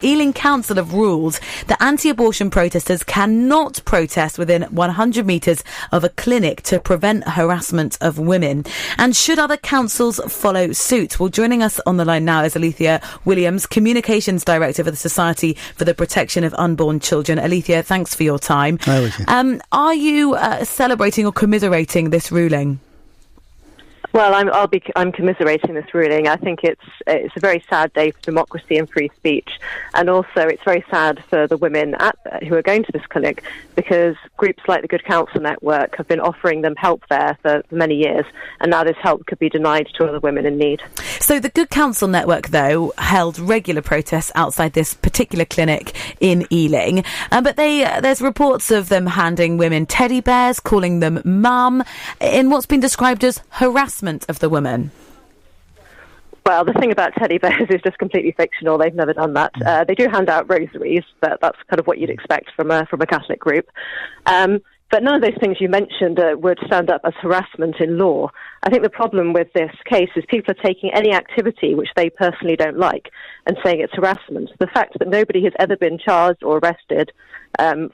Ealing Council have ruled that anti-abortion protesters cannot protest within 100 metres of a clinic to prevent harassment of women. And should other councils follow suit? Well, joining us on the line now is Alithea Williams, Communications Director for the Society for the Protection of Unborn Children. Alithea, thanks for your time. Hi, Alithea. Are you celebrating or commiserating this ruling? Well, I'm commiserating this ruling. I think it's a very sad day for democracy and free speech, and also it's very sad for the women who are going to this clinic, because groups like the Good Counsel Network have been offering them help there for many years, and now this help could be denied to other women in need. So the Good Counsel Network, though, held regular protests outside this particular clinic in Ealing, but there's reports of them handing women teddy bears, calling them mum, in what's been described as harassment of the woman. Well, the thing about teddy bears is just completely fictional. They've never done that. They do hand out rosaries, but that's kind of what you'd expect from a Catholic group. But none of those things you mentioned would stand up as harassment in law. I think the problem with this case is people are taking any activity which they personally don't like and saying it's harassment. The fact that nobody has ever been charged or arrested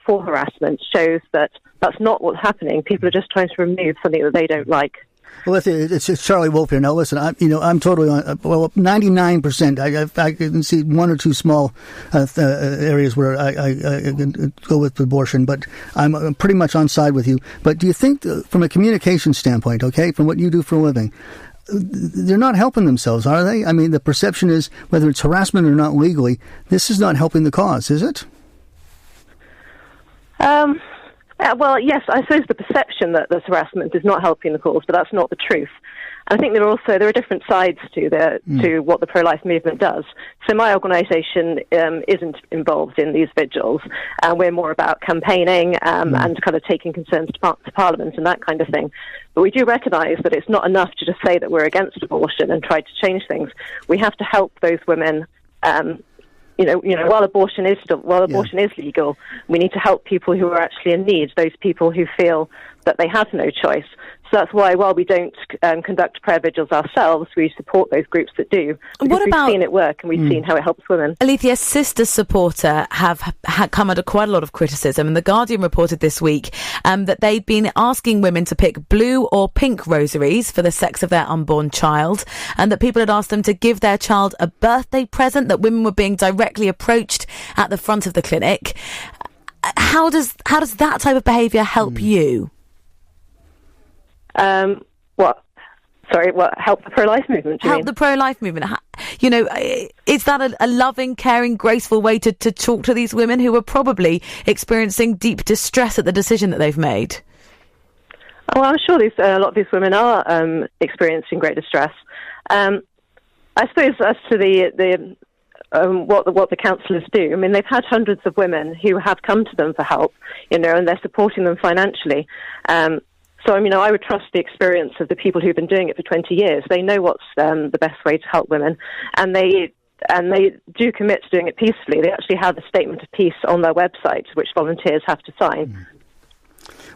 for harassment shows that that's not what's happening. People are just trying to remove something that they don't like. Well, it's Charlie Wolf here. Now, listen, I'm totally on. Well, 99%. I can see one or two small areas where I can go with abortion, but I'm pretty much on side with you. But do you think, from a communication standpoint, okay, from what you do for a living, they're not helping themselves, are they? I mean, the perception is, whether it's harassment or not legally, this is not helping the cause, is it? Well, yes, I suppose the perception that this harassment is not helping the cause, but that's not the truth. And I think there are different sides to what the pro-life movement does. So my organisation isn't involved in these vigils, and we're more about campaigning and kind of taking concerns to Parliament and that kind of thing. But we do recognise that it's not enough to just say that we're against abortion and try to change things. We have to help those women. While abortion is legal, we need to help people who are actually in need, those people who feel that they have no choice. So that's why, while we don't conduct prayer vigils ourselves, we support those groups that do. Because we've seen it work, and we've seen how it helps women. Alithea, Sister Supporter have come under quite a lot of criticism, and The Guardian reported this week that they'd been asking women to pick blue or pink rosaries for the sex of their unborn child, and that people had asked them to give their child a birthday present, that women were being directly approached at the front of the clinic. How does that type of behaviour help you? Help the pro-life movement? Help the pro-life movement. Is that a loving, caring, graceful way to talk to these women who are probably experiencing deep distress at the decision that they've made? Well, I'm sure a lot of these women are experiencing great distress. I suppose as to what the counsellors do, I mean, they've had hundreds of women who have come to them for help, and they're supporting them financially. So, I would trust the experience of the people who've been doing it for 20 years. They know what's the best way to help women, and they do commit to doing it peacefully. They actually have a statement of peace on their website, which volunteers have to sign.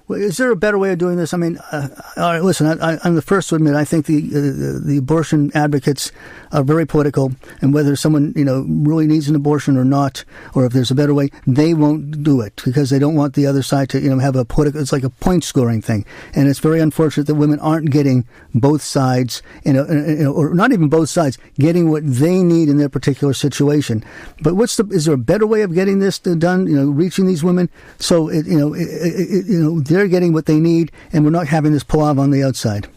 Well, is there a better way of doing this? I mean, all right, listen, I'm the first to admit I think the abortion advocates are very political, and whether someone really needs an abortion or not, or if there's a better way, they won't do it because they don't want the other side to have a political. It's like a point scoring thing, and it's very unfortunate that women aren't getting both sides, or not even both sides, getting what they need in their particular situation. But is there a better way of getting this done? Reaching these women so they're getting what they need, and we're not having this palaver on the outside.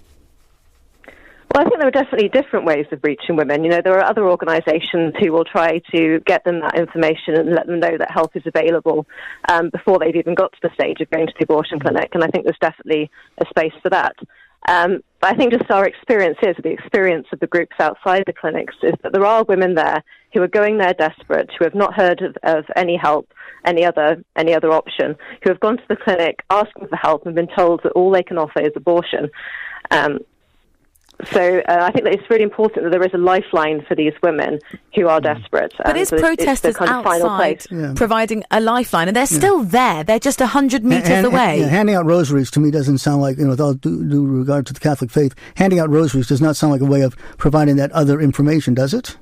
Well, I think there are definitely different ways of reaching women. There are other organisations who will try to get them that information and let them know that help is available before they've even got to the stage of going to the abortion clinic, and I think there's definitely a space for that. But I think just the experience of the groups outside the clinics is that there are women there who are going there desperate, who have not heard of any help, any other option, who have gone to the clinic asking for help and been told that all they can offer is abortion. So I think that it's really important that there is a lifeline for these women who are desperate. But it's protesters kind of outside providing a lifeline, and they're still there. They're just 100 metres away. Handing out rosaries to me doesn't sound like, with all due regard to the Catholic faith, handing out rosaries does not sound like a way of providing that other information, does it?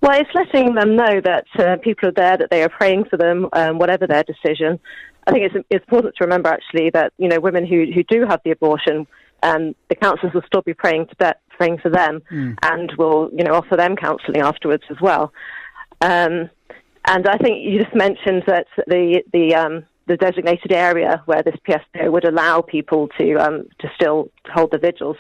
Well, it's letting them know that people are there, that they are praying for them, whatever their decision. I think it's important to remember, actually, that, women who do have the abortion, the counsellors will still be praying for them and will, offer them counselling afterwards as well. And I think you just mentioned that the designated area where this PSPO would allow people to still hold the vigils.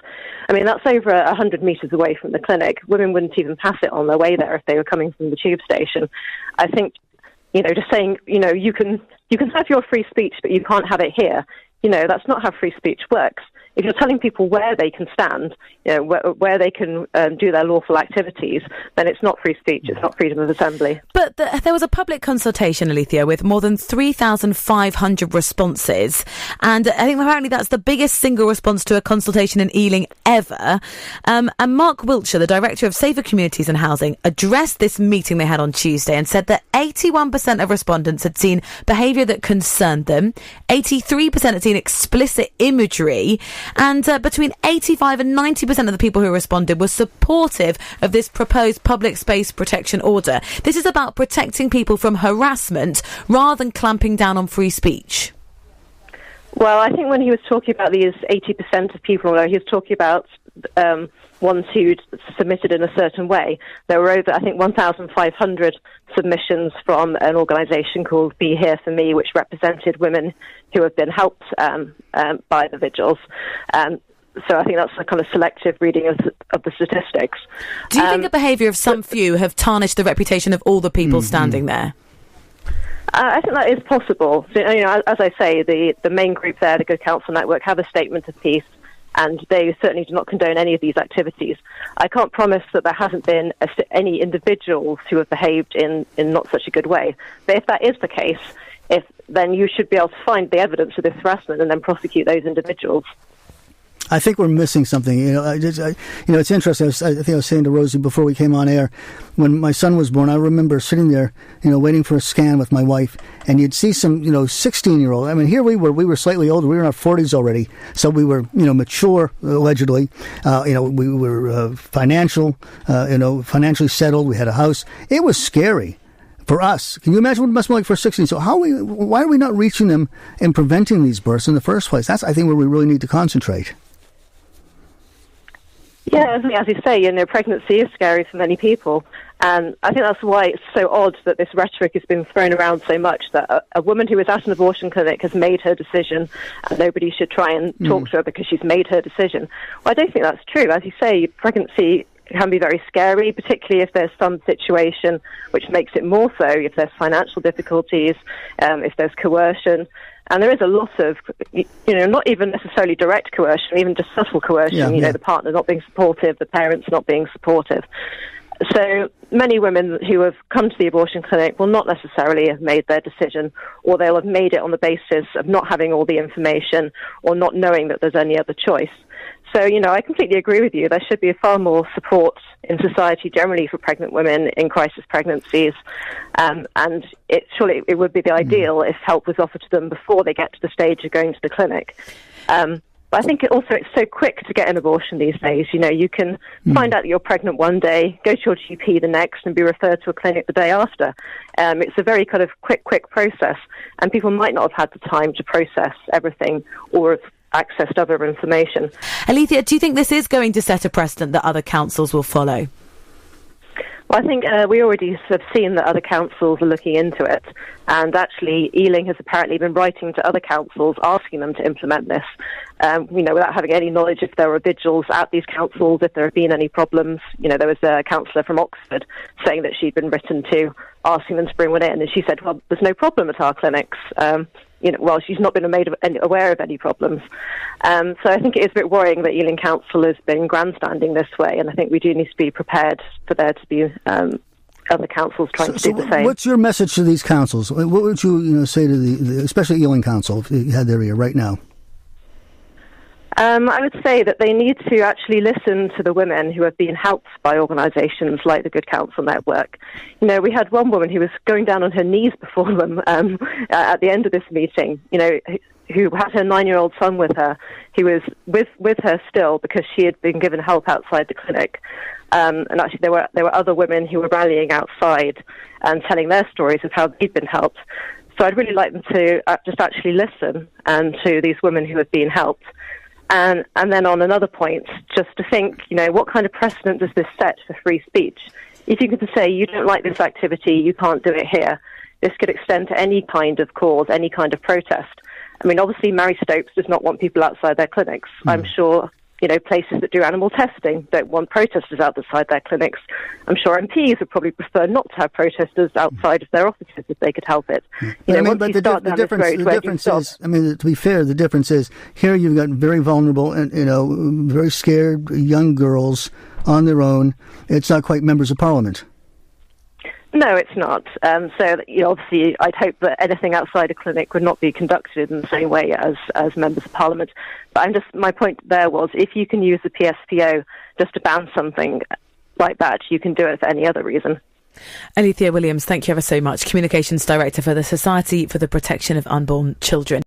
I mean, that's over 100 metres away from the clinic. Women wouldn't even pass it on their way there if they were coming from the tube station. I think, just saying, you can have your free speech, but you can't have it here. That's not how free speech works. If you're telling people where they can stand, where they can do their lawful activities, then it's not free speech, it's not freedom of assembly. But there was a public consultation, Alithea, with more than 3,500 responses, and I think apparently that's the biggest single response to a consultation in Ealing ever. And Mark Wiltshire, the Director of Safer Communities and Housing, addressed this meeting they had on Tuesday and said that 81% of respondents had seen behaviour that concerned them, 83% had seen explicit imagery, and between 85 and 90% of the people who responded were supportive of this proposed public space protection order. This is about protecting people from harassment rather than clamping down on free speech. Well, I think when he was talking about these 80% of people, he was talking about ones who'd submitted in a certain way. There were over, I think, 1,500 submissions from an organisation called Be Here For Me, which represented women who have been helped by the vigils. So I think that's a kind of selective reading of the statistics. Do you think the behaviour of some few have tarnished the reputation of all the people standing there? I think that is possible. So, as I say, the main group there, the Good Counsel Network, have a statement of peace, and they certainly do not condone any of these activities. I can't promise that there hasn't been any individuals who have behaved in not such a good way. But if that is the case, then you should be able to find the evidence of this harassment and then prosecute those individuals. I think we're missing something. It's interesting. I think I was saying to Rosie before we came on air, when my son was born, I remember sitting there, waiting for a scan with my wife, and you'd see some, 16-year-old. I mean, here we were slightly older. We were in our 40s already, so we were, mature, allegedly. We were financially settled. We had a house. It was scary for us. Can you imagine what it must be like for 16? So why are we not reaching them and preventing these births in the first place? That's, I think, where we really need to concentrate. Yeah, as you say, pregnancy is scary for many people. And I think that's why it's so odd that this rhetoric has been thrown around so much, that a woman who is at an abortion clinic has made her decision and nobody should try and talk to her because she's made her decision. Well, I don't think that's true. As you say, pregnancy can be very scary, particularly if there's some situation which makes it more so, if there's financial difficulties, if there's coercion. And there is a lot of, not even necessarily direct coercion, even just subtle coercion, the partner not being supportive, the parents not being supportive. So many women who have come to the abortion clinic will not necessarily have made their decision, or they'll have made it on the basis of not having all the information or not knowing that there's any other choice. So, I completely agree with you. There should be far more support in society generally for pregnant women in crisis pregnancies. And surely it would be the ideal if help was offered to them before they get to the stage of going to the clinic. But I think it's so quick to get an abortion these days. You can find out that you're pregnant one day, go to your GP the next, and be referred to a clinic the day after. It's a very kind of quick process, and people might not have had the time to process everything or have accessed other information. Alithea, do you think this is going to set a precedent that other councils will follow? Well, I think we already have seen that other councils are looking into it, and actually Ealing has apparently been writing to other councils asking them to implement this, without having any knowledge if there were vigils at these councils, if there have been any problems. There was a councillor from Oxford saying that she'd been written to, asking them to bring one in, and she said, well, there's no problem at our clinics. She's not been made aware of any problems. So I think it is a bit worrying that Ealing Council has been grandstanding this way, and I think we do need to be prepared for there to be other councils trying to do the same. What's your message to these councils? What would you say to the especially Ealing Council, if you had their ear right now? I would say that they need to actually listen to the women who have been helped by organisations like the Good Counsel Network. We had one woman who was going down on her knees before them at the end of this meeting, who had her 9-year-old son with her. He was with her still because she had been given help outside the clinic. And actually, there were other women who were rallying outside and telling their stories of how they'd been helped. So I'd really like them to just actually listen to these women who have been helped. And then on another point, just to think, what kind of precedent does this set for free speech? If you could say you don't like this activity, you can't do it here, this could extend to any kind of cause, any kind of protest. I mean, obviously, Mary Stopes does not want people outside their clinics. I'm sure, places that do animal testing don't want protesters outside their clinics. I'm sure MPs would probably prefer not to have protesters outside of their offices if they could help it. The difference is, to be fair, the difference is here you've got very vulnerable and, very scared young girls on their own. It's not quite members of parliament. No, it's not. So, obviously, I'd hope that anything outside a clinic would not be conducted in the same way as members of parliament. But my point there was, if you can use the PSPO just to ban something like that, you can do it for any other reason. Alithea Williams, thank you ever so much. Communications Director for the Society for the Protection of Unborn Children.